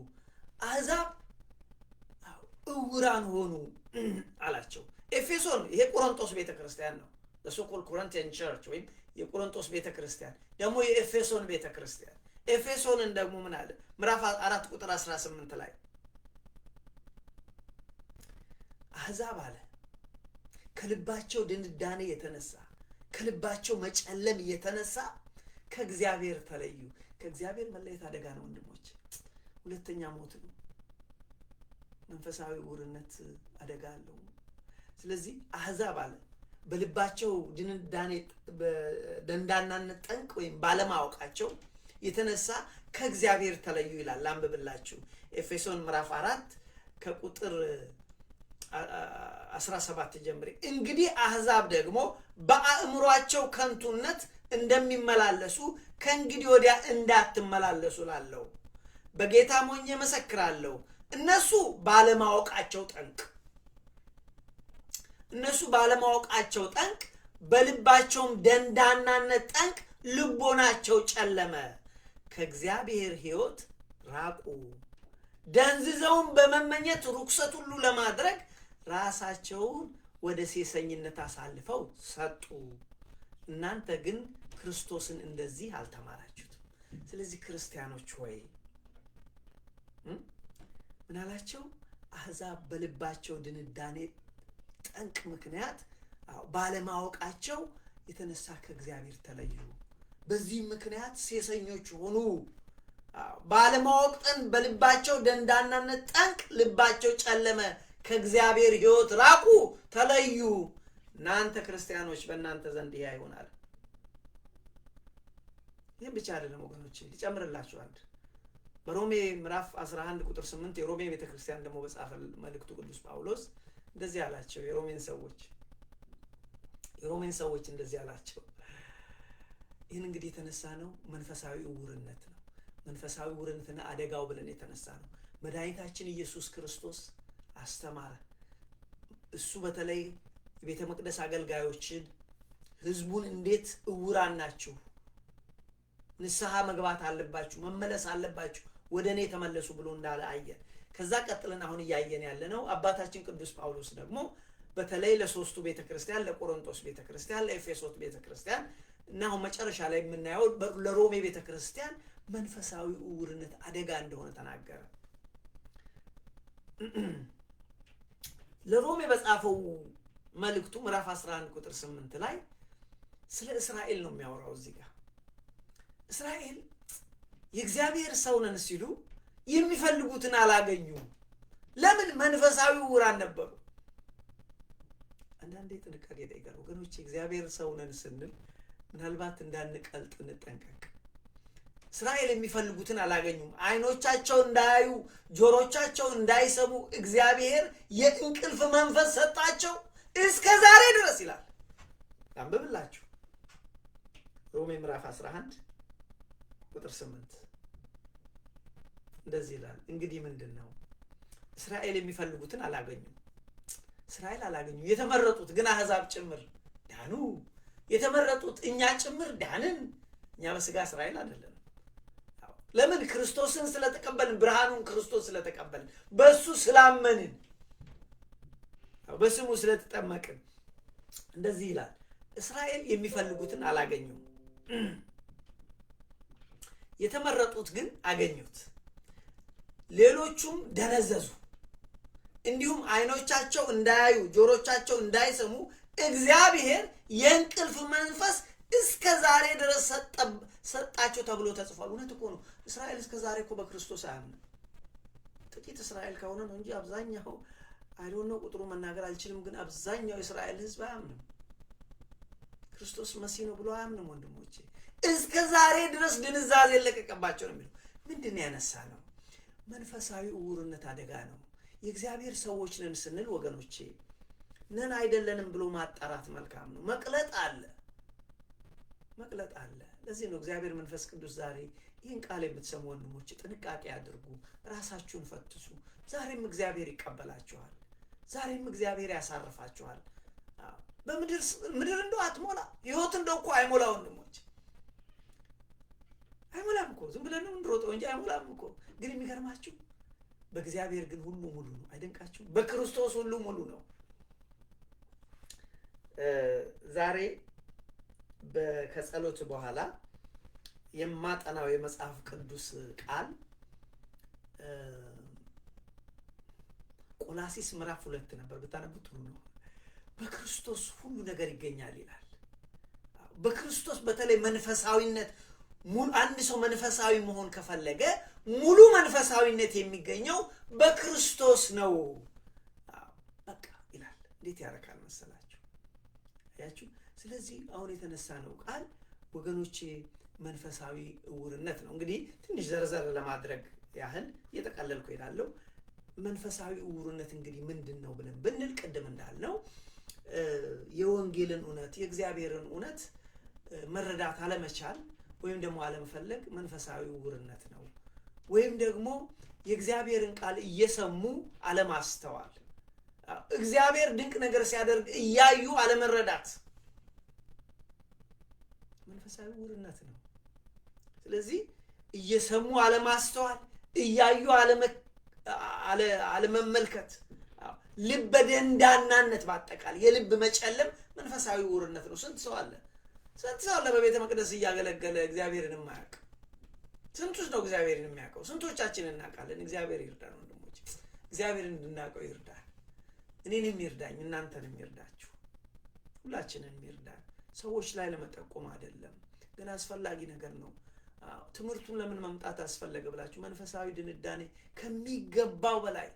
አሕዛብ ዕውራን ሆኑ አላቸው። ኤፌሶን ይሄ ቆሮንቶስ ቤተክርስቲያን ነው። ለሶኮል ኮሪንቲያን ቸርች ወይም የቆሮንቶስ ቤተክርስቲያን ደግሞ የኤፌሶን ቤተክርስቲያን። ኤፌሶንን ደግሞ ምን አለ? ምዕራፍ 4 ቁጥር 18 ላይ አሕዛብ አለ ከልባቸው ድንዳኔ የተነሳ ከልባቸው መጨለም የተነሳ ከእግዚአብሔር ተለዩ። ከእግዚአብሔር መለየት አደጋ ነው ወንድሞች፣ ሁለተኛ ሞት ነው። መንፈሳዊ ዕውርነት አደጋ አለው። ስለዚህ አሕዛብ አለ በልባቸው ድንዳኔ በደንዳናነት ጠንቅ ወይም ባለማወቃቸው የተነሳ ከእግዚአብሔር ተለዩ ይላል። አንብብላችሁ ኤፌሶን ምዕራፍ 4 ከቁጥር 17 ጀምሬ። እንግዲህ አሕዛብ ደግሞ በአእምሯቸው ከንቱነት እንደሚመላለሱ ከእንግዲህ ወዲያ እንዳትመላለሱ ላለው በጌታ ሞኜ መሰክራለሁ። እነሱ ባለማወቃቸው ጠንቅ በልባቸውም ደንዳናነት ጠንቅ ልቦናቸው ጨለመ፣ ከእግዚአብሔር ሕይወት ራቁ። ደንዝዘውን በመመኘት ርኩሰት ሁሉ ለማድረግ ራሳቸውን ወደ ሴሰኝነት አሳልፈው ሰጡ። እናንተ ግን ክርስቶስን እንደዚህ አልተማራችሁትም። ስለዚህ ክርስቲያኖች ሆይ ምን አላቸው? አሕዛብ በልባቸው ድንዳኔ ጠንቅ ምክንያት ባለማወቃቸው የተነሳ ከእግዚአብሔር ተለዩ። በዚህ ምክንያት ሴሰኞች ሆኑ። ባለማወቅ በልባቸው ደንዳናነት ጠንቅ ልባቸው ጨለመ፣ ከእግዚአብሔር ሕይወት ራቁ፣ ተለዩ። እናንተ ክርስቲያኖች በእናንተ ዘንድ ይህ ይሆናል። ይህም ብቻ አይደለም ወገኖች፣ ሊጨምርላችሁ አንድ በሮሜ ምዕራፍ 11 ቁጥር 8 የሮሜ ቤተክርስቲያን ደግሞ በጻፈ መልእክቱ ቅዱስ ጳውሎስ እንደዚህ አላቸው። የሮሜን ሰዎች እንደዚህ አላቸው። ይህን እንግዲህ የተነሳ ነው መንፈሳዊ ዕውርነት ነው። መንፈሳዊ ዕውርነትና አደጋው ብለን የተነሳ ነው። መድኃኒታችን ኢየሱስ ክርስቶስ አስተማረ። እሱ በተለይ የቤተ መቅደስ አገልጋዮችን ህዝቡን እንዴት ዕውራን ናችሁ፣ ንስሐ መግባት አለባችሁ፣ መመለስ አለባችሁ፣ ወደ እኔ ተመለሱ ብሎ እንዳለ አየን። ከዛ ቀጥለን አሁን እያየን ያለነው አባታችን ቅዱስ ጳውሎስ ደግሞ በተለይ ለሶስቱ ቤተክርስቲያን፣ ለቆሮንቶስ ቤተክርስቲያን፣ ለኤፌሶን ቤተክርስቲያን እና አሁን መጨረሻ ላይ የምናየው ለሮሜ ቤተክርስቲያን መንፈሳዊ ዕውርነት አደጋ እንደሆነ ተናገረ። ለሮሜ በጻፈው መልእክቱ ምዕራፍ 11 ቁጥር 8 ላይ ስለ እስራኤል ነው የሚያወራው። እዚህ ጋር እስራኤል የእግዚአብሔር ሰው ነን ሲሉ የሚፈልጉትን አላገኙም። ለምን? መንፈሳዊ ዕውራን ነበሩ። አንዳንዴ ጥንቃቄ ይጠይቃል ወገኖች። የእግዚአብሔር ሰው ነን ስንል ምናልባት እንዳንቀልጥ እንጠንቀቅ። እስራኤል የሚፈልጉትን አላገኙም። አይኖቻቸው እንዳያዩ፣ ጆሮቻቸው እንዳይሰሙ እግዚአብሔር የእንቅልፍ መንፈስ ሰጣቸው እስከ ዛሬ ድረስ ይላል። አንብብላችሁ ሮሜ ምዕራፍ 11 ቁጥር 8 እንደዚህ ይላል። እንግዲህ ምንድነው? እስራኤል የሚፈልጉትን አላገኙም። እስራኤል አላገኙ። የተመረጡት ግን አሕዛብ ጭምር ዳኑ። የተመረጡት እኛ ጭምር ዳንን። እኛ በስጋ እስራኤል አይደለም። ለምን? ክርስቶስን ስለተቀበልን፣ ብርሃኑን ክርስቶስ ስለተቀበልን፣ በሱ ስላመንን፣ በስሙ ስለተጠመቅን እንደዚህ ይላል። እስራኤል የሚፈልጉትን አላገኙም። የተመረጡት ግን አገኙት። ሌሎቹም ደነዘዙ። እንዲሁም አይኖቻቸው እንዳያዩ፣ ጆሮቻቸው እንዳይሰሙ እግዚአብሔር የእንቅልፍ መንፈስ እስከ ዛሬ ድረስ ሰጣቸው ተብሎ ተጽፏል። እውነት እኮ ነው። እስራኤል እስከ ዛሬ እኮ በክርስቶስ አያምንም። ጥቂት እስራኤል ከሆነ ነው እንጂ አብዛኛው አይዶን ነው ቁጥሩ መናገር አልችልም፣ ግን አብዛኛው እስራኤል ህዝብ አያምንም። ክርስቶስ መሲህ ነው ብሎ አያምንም። ወንድሞቼ እስከ ዛሬ ድረስ ድንዛዜ ለቀቀባቸው ነው የሚለው። ምንድን ያነሳ ነው? መንፈሳዊ ዕውርነት አደጋ ነው። የእግዚአብሔር ሰዎች ነን ስንል ወገኖቼ ነን አይደለንም ብሎ ማጣራት መልካም ነው። መቅለጥ አለ። ለዚህ ነው እግዚአብሔር መንፈስ ቅዱስ ዛሬ ይህን ቃል የምትሰሙ ወንድሞቼ ጥንቃቄ አድርጉ፣ ራሳችሁን ፈትሱ። ዛሬም እግዚአብሔር ይቀበላችኋል። ዛሬም እግዚአብሔር ያሳርፋችኋል። ምድር እንደው አትሞላ፣ ህይወት እንደው እኮ አይሞላ ወንድሞቼ፣ አይሞላም እኮ። ዝም ብለን እንሮጠው እንጂ አይሞላም እኮ። ግን የሚገርማችሁ በእግዚአብሔር ግን ሁሉ ሙሉ ነው። አይደንቃችሁ? በክርስቶስ ሁሉ ሙሉ ነው። ዛሬ ከጸሎት በኋላ የማጠናው የመጽሐፍ ቅዱስ ቃል ቆላሲስ ምዕራፍ 2 ነበር። ብታነቡት ጥሩ ነው። በክርስቶስ ሁሉ ነገር ይገኛል ይላል። በክርስቶስ በተለይ መንፈሳዊነት አንድ ሰው መንፈሳዊ መሆን ከፈለገ ሙሉ መንፈሳዊነት የሚገኘው በክርስቶስ ነው። በቃ ይላል። እንዴት ያረካል መሰላችሁ? አያችሁ? ስለዚህ አሁን የተነሳ ነው ቃል ወገኖቼ መንፈሳዊ ዕውርነት ነው። እንግዲህ ትንሽ ዘርዘር ለማድረግ ያህል እየጠቃለልኩ እሄዳለሁ። መንፈሳዊ ዕውርነት እንግዲህ ምንድን ነው ብለን ብንል ቅድም እንዳልነው የወንጌልን እውነት የእግዚአብሔርን እውነት መረዳት አለመቻል ወይም ደግሞ አለመፈለግ መንፈሳዊ ዕውርነት ነው። ወይም ደግሞ የእግዚአብሔርን ቃል እየሰሙ አለማስተዋል፣ እግዚአብሔር ድንቅ ነገር ሲያደርግ እያዩ አለመረዳት መንፈሳዊ ዕውርነት ነው። ስለዚህ እየሰሙ አለማስተዋል፣ እያዩ አለመመልከት፣ ልበ ደንዳናነት፣ በአጠቃላይ የልብ መጨለም መንፈሳዊ ዕውርነት ነው። ስንት ሰው አለ በቤተ መቅደስ እያገለገለ እግዚአብሔርን የማያውቅ? ስንቱስ ነው እግዚአብሔርን የሚያውቀው? ስንቶቻችን እናውቃለን? እግዚአብሔር ይርዳን ወንድሞች፣ እግዚአብሔርን እንድናውቀው ይርዳን። እኔንም ይርዳኝ፣ እናንተንም ይርዳችሁ፣ ሁላችንን ይርዳን። ሰዎች ላይ ለመጠቆም አይደለም፣ ግን አስፈላጊ ነገር ነው። ትምህርቱን ለምን መምጣት አስፈለገ ብላችሁ መንፈሳዊ ድንዳኔ ከሚገባው በላይ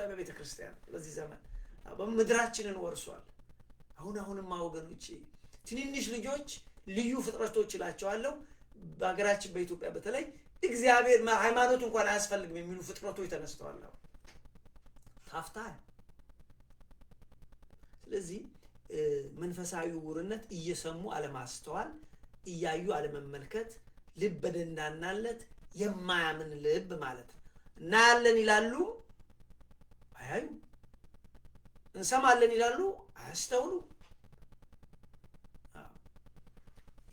በቤተ ክርስቲያን በዚህ ዘመን በምድራችንን ወርሷል። አሁንማ ወገኖቼ ትንንሽ ልጆች ልዩ ፍጥረቶች ይላቸዋለሁ። በሀገራችን በኢትዮጵያ በተለይ እግዚአብሔር ሃይማኖት እንኳን አያስፈልግም የሚሉ ፍጥረቶች ተነስተዋል። ታፍታ። ስለዚህ መንፈሳዊ ዕውርነት እየሰሙ አለማስተዋል፣ እያዩ አለመመልከት፣ ልበ ደንዳናነት፣ የማያምን ልብ ማለት ነው። እናያለን ይላሉ አያዩ፣ እንሰማለን ይላሉ አያስተውሉ።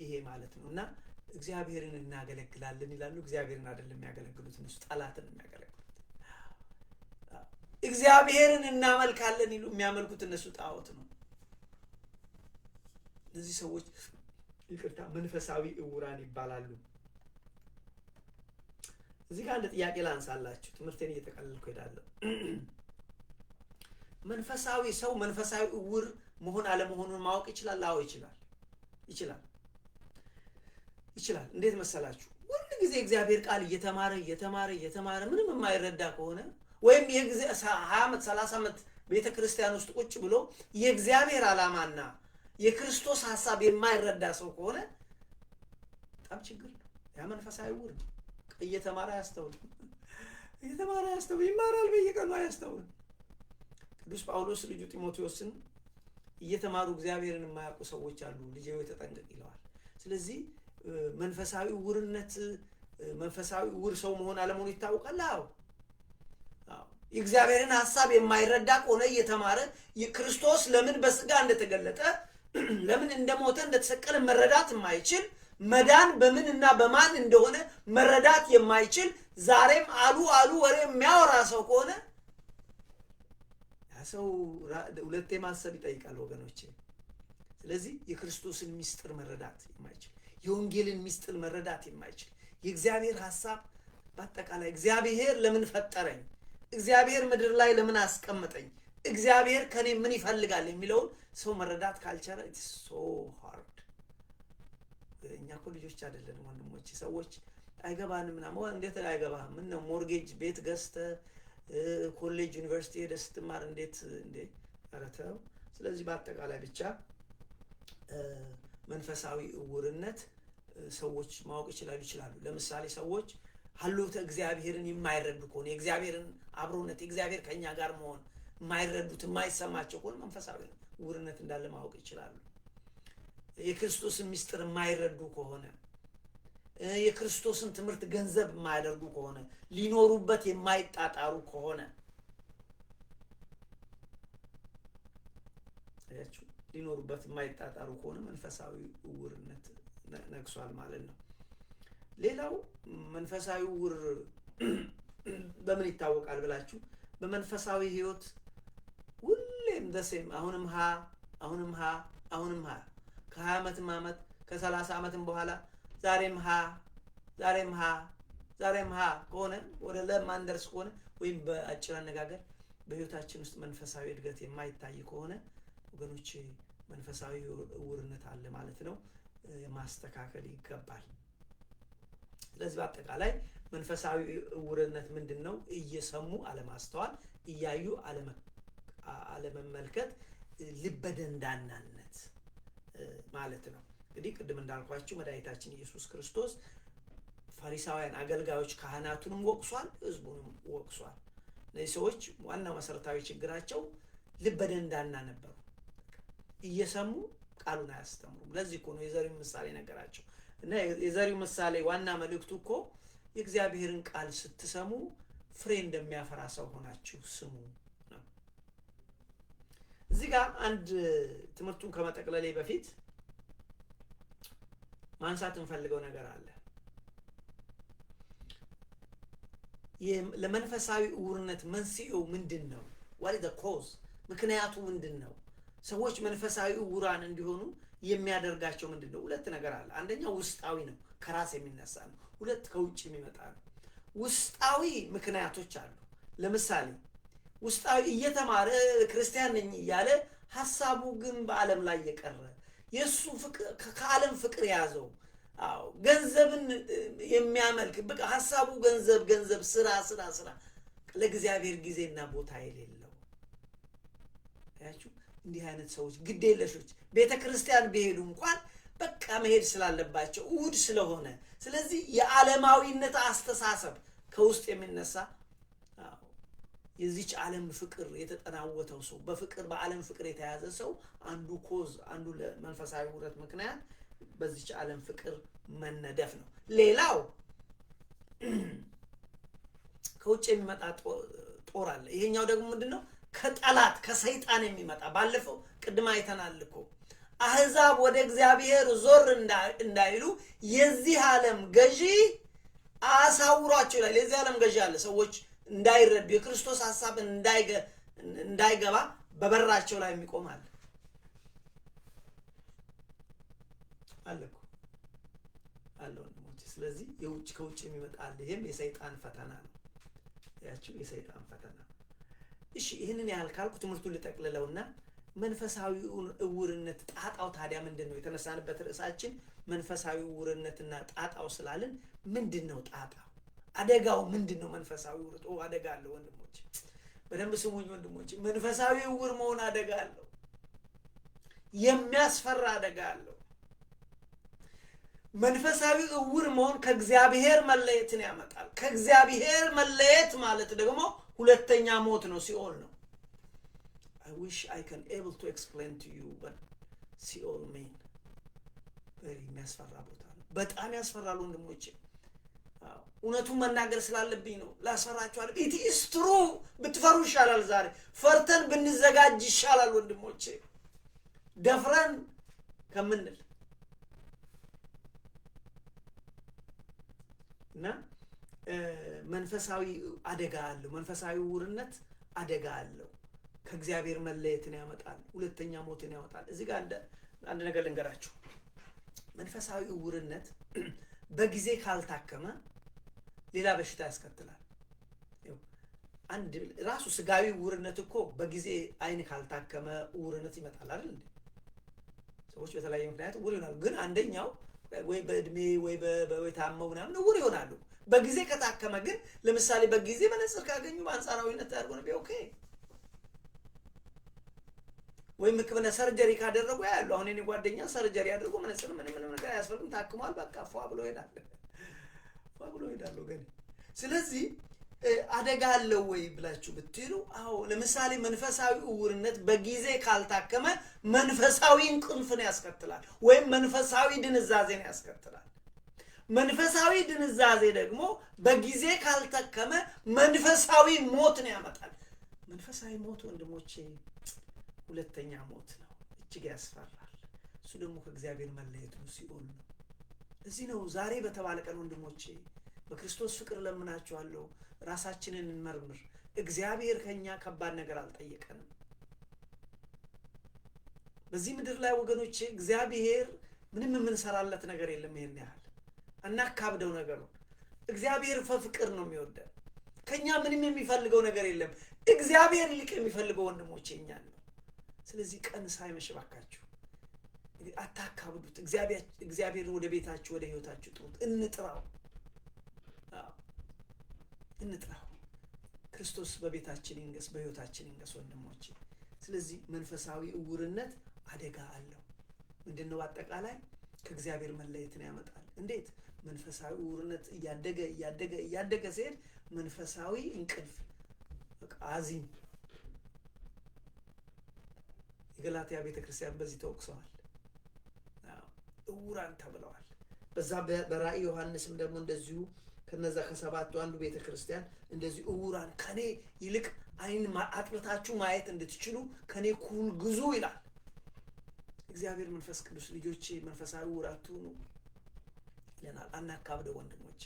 ይሄ ማለት ነው። እና እግዚአብሔርን እናገለግላለን ይላሉ፣ እግዚአብሔርን አይደለም የሚያገለግሉት፣ እነሱ ጠላትን የሚያገለግሉት። እግዚአብሔርን እናመልካለን ይሉ የሚያመልኩት እነሱ ጣዖት ነው። እነዚህ ሰዎች መንፈሳዊ ዕውራን ይባላሉ። እዚህ ጋር አንድ ጥያቄ ላንሳላችሁ፣ ትምህርቴን እየተቀለልኩ ሄዳለሁ። መንፈሳዊ ሰው መንፈሳዊ ዕውር መሆን አለመሆኑን ማወቅ ይችላል? አዎ ይችላል። እንዴት መሰላችሁ? ሁሉ ጊዜ እግዚአብሔር ቃል እየተማረ ምንም የማይረዳ ከሆነ ወይም የጊዜ 20 ዓመት 30 ዓመት ቤተክርስቲያን ውስጥ ቁጭ ብሎ የእግዚአብሔር ዓላማና የክርስቶስ ሐሳብ የማይረዳ ሰው ከሆነ በጣም ችግር ነው። ያ መንፈሳዊ ዕውር ነው። እየተማረ አያስተውልም። ይማራል፣ በየቀኑ አያስተውልም። ቅዱስ ጳውሎስ ልጁ ጢሞቴዎስን እየተማሩ እግዚአብሔርን የማያውቁ ሰዎች አሉ፣ ልጄ ሆይ ተጠንቀቅ ይለዋል። ስለዚህ መንፈሳዊ ዕውር ሰው መሆን አለመሆኑ ይታወቃል። አዎ የእግዚአብሔርን ሐሳብ የማይረዳ ከሆነ እየተማረ የክርስቶስ ለምን በስጋ እንደተገለጠ ለምን እንደሞተ እንደተሰቀለ መረዳት የማይችል መዳን በምንና በማን እንደሆነ መረዳት የማይችል ዛሬም አሉ ወሬ የሚያወራ ሰው ከሆነ ያ ሰው ሁለቴ ማሰብ ይጠይቃል ወገኖቼ። ስለዚህ የክርስቶስን ምስጢር መረዳት የማይችል የወንጌልን ምስጢር መረዳት የማይችል የእግዚአብሔር ሐሳብ በአጠቃላይ እግዚአብሔር ለምን ፈጠረኝ፣ እግዚአብሔር ምድር ላይ ለምን አስቀመጠኝ፣ እግዚአብሔር ከኔ ምን ይፈልጋል የሚለውን ሰው መረዳት ካልቻለ it's so hard እኛ እኮ ልጆች አይደለንም ወንድሞቼ። ሰዎች አይገባንም ምናምን እንዴት አይገባም? ምን ነው ሞርጌጅ ቤት ገዝተህ ኮሌጅ ዩኒቨርሲቲ ሄደህ ስትማር እንዴት እንዴ? ኧረ ተው። ስለዚህ በአጠቃላይ ብቻ መንፈሳዊ እውርነት ሰዎች ማወቅ ይችላሉ። ለምሳሌ ሰዎች ሀልዎተ እግዚአብሔርን የማይረዱ ከሆነ የእግዚአብሔርን አብሮነት የእግዚአብሔር ከኛ ጋር መሆን የማይረዱት የማይሰማቸው ከሆነ መንፈሳዊ እውርነት እንዳለ ማወቅ ይችላሉ። የክርስቶስን ምስጢር የማይረዱ ከሆነ የክርስቶስን ትምህርት ገንዘብ የማያደርጉ ከሆነ ሊኖሩበት የማይጣጣሩ ከሆነ ሊኖሩበት የማይጣጣሩ ከሆነ መንፈሳዊ እውርነት ነግሷል ማለት ነው። ሌላው መንፈሳዊ እውር በምን ይታወቃል ብላችሁ በመንፈሳዊ ህይወት ሁሌም ደሴም አሁንም ከ20 ዓመት ከ30 ዓመትም በኋላ ዛሬም ከሆነ ወደ ለማንደርስ ከሆነ ወይም በአጭር አነጋገር በህይወታችን ውስጥ መንፈሳዊ እድገት የማይታይ ከሆነ ወገኖች መንፈሳዊ እውርነት አለ ማለት ነው። ማስተካከል ይገባል። ስለዚህ በአጠቃላይ መንፈሳዊ እውርነት ምንድነው? እየሰሙ አለማስተዋል፣ እያዩ አለመመልከት፣ ልበደንዳናነት ማለት ነው። እንግዲህ ቅድም እንዳልኳችሁ መድኃኒታችን ኢየሱስ ክርስቶስ ፈሪሳውያን አገልጋዮች ካህናቱንም ወቅሷል፣ ህዝቡንም ወቅሷል። እነዚህ ሰዎች ዋናው መሰረታዊ ችግራቸው ልበደንዳና ነበሩ። እየሰሙ ቃሉን አያስተምሩም። ለዚህ እኮ ነው የዘሪው ምሳሌ ነገራቸው እና የዘሪው ምሳሌ ዋና መልእክቱ እኮ የእግዚአብሔርን ቃል ስትሰሙ ፍሬ እንደሚያፈራ ሰው ሆናችሁ ስሙ ነው። እዚህ ጋር አንድ ትምህርቱን ከመጠቅለሌ በፊት ማንሳት እንፈልገው ነገር አለ። ለመንፈሳዊ እውርነት መንስኤው ምንድነው? what is the cause? ምክንያቱ ምንድነው? ሰዎች መንፈሳዊ እውራን እንዲሆኑ የሚያደርጋቸው ምንድነው? ሁለት ነገር አለ። አንደኛው ውስጣዊ ነው፣ ከራስ የሚነሳ ነው። ሁለት ከውጭ የሚመጣ ነው። ውስጣዊ ምክንያቶች አሉ። ለምሳሌ ውስጣዊ እየተማረ ክርስቲያን ነኝ እያለ ሐሳቡ ግን በዓለም ላይ የቀረ የሱ ፍቅር ከዓለም ፍቅር ያዘው ገንዘብን የሚያመልክ በቃ ሐሳቡ ገንዘብ ስራ ለእግዚአብሔር ጊዜና ቦታ የሌለው ያችሁ እንዲህ አይነት ሰዎች ግዴለሾች ቤተክርስቲያን ቢሄዱ እንኳን በቃ መሄድ ስላለባቸው እሁድ ስለሆነ ስለዚህ የዓለማዊነት አስተሳሰብ ከውስጥ የሚነሳ የዚች ዓለም ፍቅር የተጠናወተው ሰው በፍቅር በዓለም ፍቅር የተያዘ ሰው አንዱ ለመንፈሳዊ ውረት ምክንያት በዚች ዓለም ፍቅር መነደፍ ነው። ሌላው ከውጭ የሚመጣ ጦር አለ። ይሄኛው ደግሞ ምንድነው? ከጠላት ከሰይጣን የሚመጣ ባለፈው ቅድማ አይተናልኮ አህዛብ ወደ እግዚአብሔር ዞር እንዳይሉ የዚህ ዓለም ገዢ አሳውሯቸው ይላል። የዚህ ዓለም ገዢ አለ። ሰዎች እንዳይረዱ የክርስቶስ ሐሳብ እንዳይገባ በበራቸው ላይ የሚቆም አለ አለኩ አለው ነው። ስለዚህ ከውጭ የሚመጣ አለ። ይሄም የሰይጣን ፈተና ነው። ያቺው የሰይጣን ፈተና። እሺ ይሄንን ያህል ካልኩ ትምህርቱን ልጠቅልለውና መንፈሳዊ እውርነት ጣጣው ታዲያ ምንድነው? የተነሳንበት ርዕሳችን መንፈሳዊ እውርነትና ጣጣው ስላልን ምንድነው ጣጣው? አደጋው ምንድነው? መንፈሳዊ እውርነት አደጋ አለው ወንድሞች፣ በደንብ ስሙኝ ወንድሞች። መንፈሳዊ እውር መሆን አደጋ አለው። የሚያስፈራ አደጋ አለው። መንፈሳዊ እውር መሆን ከእግዚአብሔር መለየትን ያመጣል። ከእግዚአብሔር መለየት ማለት ደግሞ ሁለተኛ ሞት ነው፣ ሲኦል ነው። I wish I can able to explain to you what Seol mean. very የሚያስፈራ ቦታ ነው። በጣም ያስፈራል ወንድሞቼ። እውነቱን መናገር ስላለብኝ ነው ላስፈራችሁ አለ። it is true ብትፈሩ ይሻላል። ዛሬ ፈርተን ብንዘጋጅ ይሻላል ወንድሞቼ፣ ደፍረን ከምንል እና መንፈሳዊ አደጋ አለው። መንፈሳዊ ውርነት አደጋ አለው። ከእግዚአብሔር መለየትን ያመጣል። ሁለተኛ ሞትን ያመጣል። እዚህ ጋር አንድ ነገር ልንገራችሁ። መንፈሳዊ ውርነት በጊዜ ካልታከመ ሌላ በሽታ ያስከትላል። አንድ ራሱ ስጋዊ ውርነት እኮ በጊዜ አይን ካልታከመ ውርነት ይመጣል አይደል እንዴ? ሰዎች በተለያየ ምክንያት ውር ይሆናሉ። ግን አንደኛው ወይ በእድሜ ወይ በታመው ምናምን ዕውር ይሆናሉ። በጊዜ ከታከመ ግን ለምሳሌ በጊዜ መነጽር ካገኙ በአንጻራዊነት አድርጎ ነው ኦኬ። ወይም ሕክምና ሰርጀሪ ካደረጉ ያሉ አሁን የኔ ጓደኛ ሰርጀሪ አድርጎ መነጽር ምንም ነገር አያስፈልግም ታክሟል፣ በቃ ፏ ብሎ ይሄዳል ግን ስለዚህ አደጋ አለው ወይ ብላችሁ ብትሉ አዎ። ለምሳሌ መንፈሳዊ ዕውርነት በጊዜ ካልታከመ መንፈሳዊ እንቅልፍን ያስከትላል ወይም መንፈሳዊ ድንዛዜን ያስከትላል። መንፈሳዊ ድንዛዜ ደግሞ በጊዜ ካልታከመ መንፈሳዊ ሞትን ያመጣል። መንፈሳዊ ሞት ወንድሞቼ ሁለተኛ ሞት ነው፣ እጅግ ያስፈራል። እሱ ደግሞ ከእግዚአብሔር መለየት ነው፣ ሲኦል ነው። እዚህ ነው ዛሬ በተባለ ቀን ወንድሞቼ በክርስቶስ ፍቅር ለምናችኋለሁ፣ ራሳችንን እንመርምር። እግዚአብሔር ከኛ ከባድ ነገር አልጠየቀንም። በዚህ ምድር ላይ ወገኖቼ እግዚአብሔር ምንም የምንሰራለት ነገር የለም። ይሄን ያህል እናካብደው ነገሩ። እግዚአብሔር ፍቅር ነው የሚወደን። ከኛ ምንም የሚፈልገው ነገር የለም። እግዚአብሔር ይልቅ የሚፈልገው ወንድሞቼ እኛን ነው። ስለዚህ ቀን ሳይመሽ ባካችሁ አታካብዱት። እግዚአብሔር ወደ ቤታችሁ ወደ ህይወታችሁ ጥሩት። እንጥራው። ክርስቶስ በቤታችን ይንገስ፣ በህይወታችን ይንገስ ወንድሞቼ። ስለዚህ መንፈሳዊ ዕውርነት አደጋ አለው። ምንድነው? አጠቃላይ ከእግዚአብሔር መለየትን ያመጣል። እንዴት? መንፈሳዊ ዕውርነት እያደገ ሲሄድ መንፈሳዊ እንቅልፍ አዚም። የገላትያ ቤተክርስቲያን በዚህ ተወቅሰዋል፣ ዕውራን ተብለዋል። በዛ በራእይ ዮሐንስም ደግሞ እንደዚሁ ከነዛ ከሰባቱ አንዱ ቤተክርስቲያን እንደዚህ ዕውራን ከኔ ይልቅ አይን አጥርታችሁ ማየት እንድትችሉ ከኔ ኩል ግዙ ይላል እግዚአብሔር መንፈስ ቅዱስ። ልጆቼ መንፈሳዊ ዕውር አትሁኑ ይለናል። አናካብደው ወንድሞቼ፣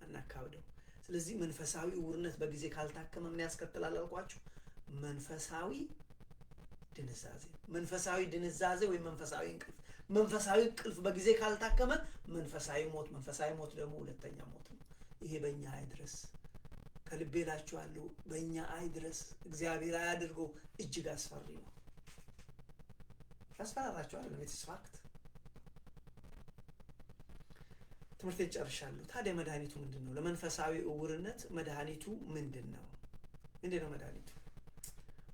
አናካብደው። ስለዚህ መንፈሳዊ ዕውርነት በጊዜ ካልታከመ ምን ያስከትላል አልኳችሁ? መንፈሳዊ ድንዛዜ ወይ መንፈሳዊ እንቅልፍ። መንፈሳዊ እንቅልፍ በጊዜ ካልታከመ መንፈሳዊ ሞት ደግሞ ሁለተኛ ሞት ነው። ይሄ በእኛ አይድረስ፣ ከልቤ እላችኋለሁ በእኛ አይድረስ፣ እግዚአብሔር አያድርገው። እጅግ አስፈሪ ነው። ያስፈራራችኋል። ለቤትስ ፋክት ትምህርቴን ጨርሻለሁ። ታዲያ መድኃኒቱ ምንድን ነው? ለመንፈሳዊ ዕውርነት መድኃኒቱ ምንድን ነው? መድኃኒቱ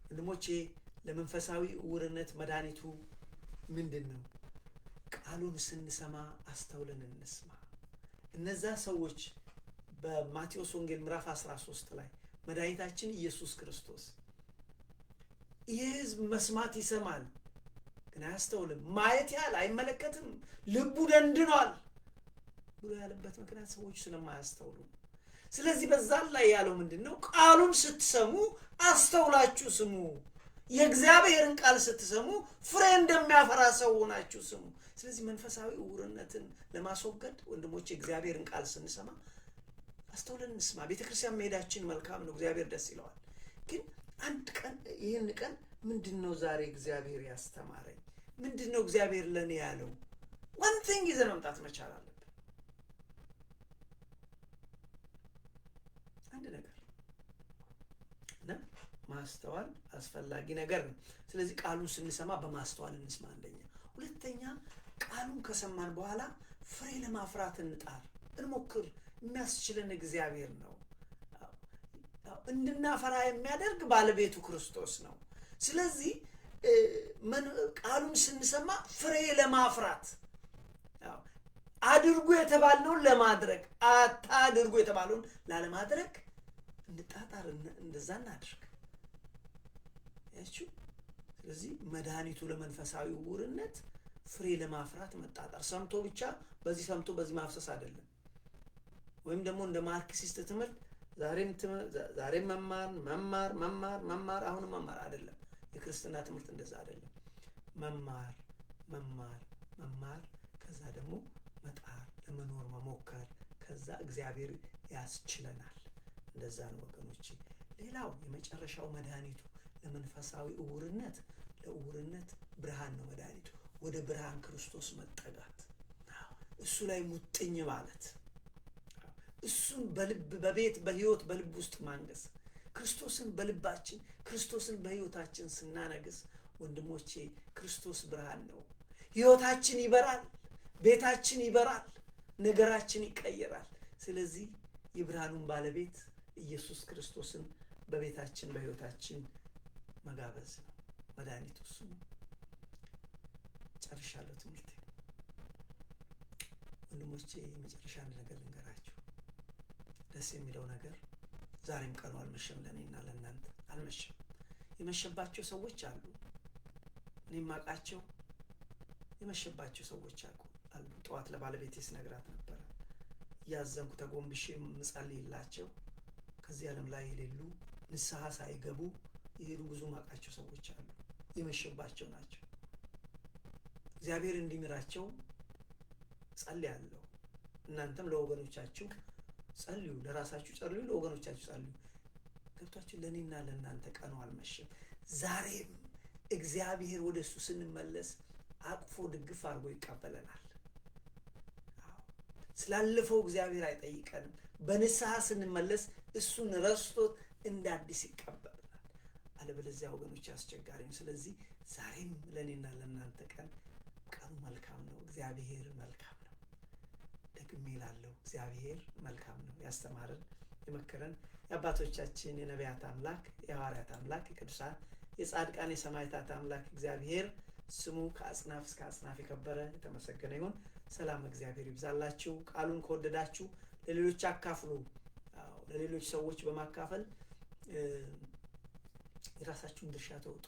ወንድሞቼ፣ ለመንፈሳዊ ዕውርነት መድኃኒቱ ምንድን ነው? ቃሉን ስንሰማ አስተውለን እንስማ። እነዛ ሰዎች በማቴዎስ ወንጌል ምዕራፍ 13 ላይ መድኃኒታችን ኢየሱስ ክርስቶስ ይህ ሕዝብ መስማት ይሰማል ግን አያስተውልም፣ ማየት ያህል አይመለከትም፣ ልቡ ደንድኗል ብሎ ያለበት ምክንያት ሰዎች ስለማያስተውሉ። ስለዚህ በዛን ላይ ያለው ምንድነው? ቃሉን ስትሰሙ አስተውላችሁ ስሙ። የእግዚአብሔርን ቃል ስትሰሙ ፍሬ እንደሚያፈራ ሰው ሆናችሁ ስሙ። ስለዚህ መንፈሳዊ ዕውርነትን ለማስወገድ ወንድሞቼ እግዚአብሔርን ቃል ስንሰማ አስተውለን እንስማ። ቤተክርስቲያን መሄዳችን መልካም ነው፣ እግዚአብሔር ደስ ይለዋል። ግን አንድ ቀን ይህን ቀን ምንድነው ዛሬ እግዚአብሔር ያስተማረኝ? ምንድነው እግዚአብሔር ለኔ ያለው? one thing ይዘን መምጣት መቻል አለብን። አንድ ነገር እና ማስተዋል አስፈላጊ ነገር ነው። ስለዚህ ቃሉን ስንሰማ በማስተዋል እንስማ። አንደኛ። ሁለተኛ ቃሉን ከሰማን በኋላ ፍሬ ለማፍራት እንሞክር። የሚያስችለን እግዚአብሔር ነው። እንድናፈራ የሚያደርግ ባለቤቱ ክርስቶስ ነው። ስለዚህ ቃሉን ስንሰማ ፍሬ ለማፍራት አድርጉ የተባልነውን ለማድረግ፣ አታድርጉ የተባለውን ላለማድረግ እንጣጣር፣ እንደዛ እናድርግ። ስለዚህ መድኃኒቱ ለመንፈሳዊ ዕውርነት ፍሬ ለማፍራት መጣጣር። ሰምቶ ብቻ በዚህ ሰምቶ በዚህ ማፍሰስ አይደለም። ወይም ደግሞ እንደ ማርክሲስት ትምህርት ዛሬም መማር አሁን መማር አይደለም። የክርስትና ትምህርት እንደዛ አይደለም። መማር ከዛ ደግሞ መጣር፣ ለመኖር መሞከር፣ ከዛ እግዚአብሔር ያስችለናል። እንደዛ ነው ወገኖቼ። ሌላው የመጨረሻው መድኃኒቱ ለመንፈሳዊ ዕውርነት ብርሃን ነው መድኃኒቱ። ወደ ብርሃን ክርስቶስ መጠጋት፣ እሱ ላይ ሙጥኝ ማለት፣ እሱን በቤት በህይወት በልብ ውስጥ ማንገስ። ክርስቶስን በልባችን ክርስቶስን በህይወታችን ስናነግስ ወንድሞቼ ክርስቶስ ብርሃን ነው። ህይወታችን ይበራል፣ ቤታችን ይበራል፣ ነገራችን ይቀየራል። ስለዚህ የብርሃኑን ባለቤት ኢየሱስ ክርስቶስን በቤታችን በሕይወታችን መጋበዝ ነው። መድኃኒቱ እሱ ነው። ጨርሻለሁ ትምህርቴ። ወንድሞቼ የመጨረሻ አንድ ነገር ልንገራችሁ። ደስ የሚለው ነገር ዛሬም ቀኑ አልመሸም፣ ለእኔና ለእናንተ አልመሸም። የመሸባቸው ሰዎች አሉ፣ እኔም አውቃቸው የመሸባቸው ሰዎች አሉ። ጠዋት ለባለቤቴ ስነግራት ነበረ እያዘንኩ ተጎንብሼ ምጸልይላቸው ከዚህ ዓለም ላይ የሌሉ ንስሐ ሳይገቡ የሄዱ ብዙ ማውቃቸው ሰዎች አሉ። የመሸባቸው ናቸው። እግዚአብሔር እንዲምራቸው ጸልያለሁ። እናንተም ለወገኖቻችሁ ጸልዩ፣ ለራሳችሁ ጸልዩ፣ ለወገኖቻችሁ ጸልዩ። ገብቷችሁ ለእኔና ለእናንተ ቀኑ አልመሸም። ዛሬም እግዚአብሔር ወደ እሱ ስንመለስ አቅፎ ድግፍ አድርጎ ይቀበለናል። ስላለፈው እግዚአብሔር አይጠይቀንም። በንስሐ ስንመለስ እሱን ረስቶት እንደ አዲስ ይቀበለናል። አለበለዚያ ወገኖች አስቸጋሪ ነው። ስለዚህ ዛሬም ለእኔና ለእናንተ ቀኑ መልካም ነው። እግዚአብሔር መልካም ነው። ደግሜ እላለሁ፣ እግዚአብሔር መልካም ነው። ያስተማረን የመከረን የአባቶቻችን የነቢያት አምላክ የሐዋርያት አምላክ የቅዱሳን የጻድቃን የሰማዕታት አምላክ እግዚአብሔር ስሙ ከአጽናፍ እስከ አጽናፍ የከበረ የተመሰገነ ይሁን። ሰላም እግዚአብሔር ይብዛላችሁ። ቃሉን ከወደዳችሁ ለሌሎች አካፍሉ። ለሌሎች ሰዎች በማካፈል የራሳችሁን ድርሻ ተወጡ።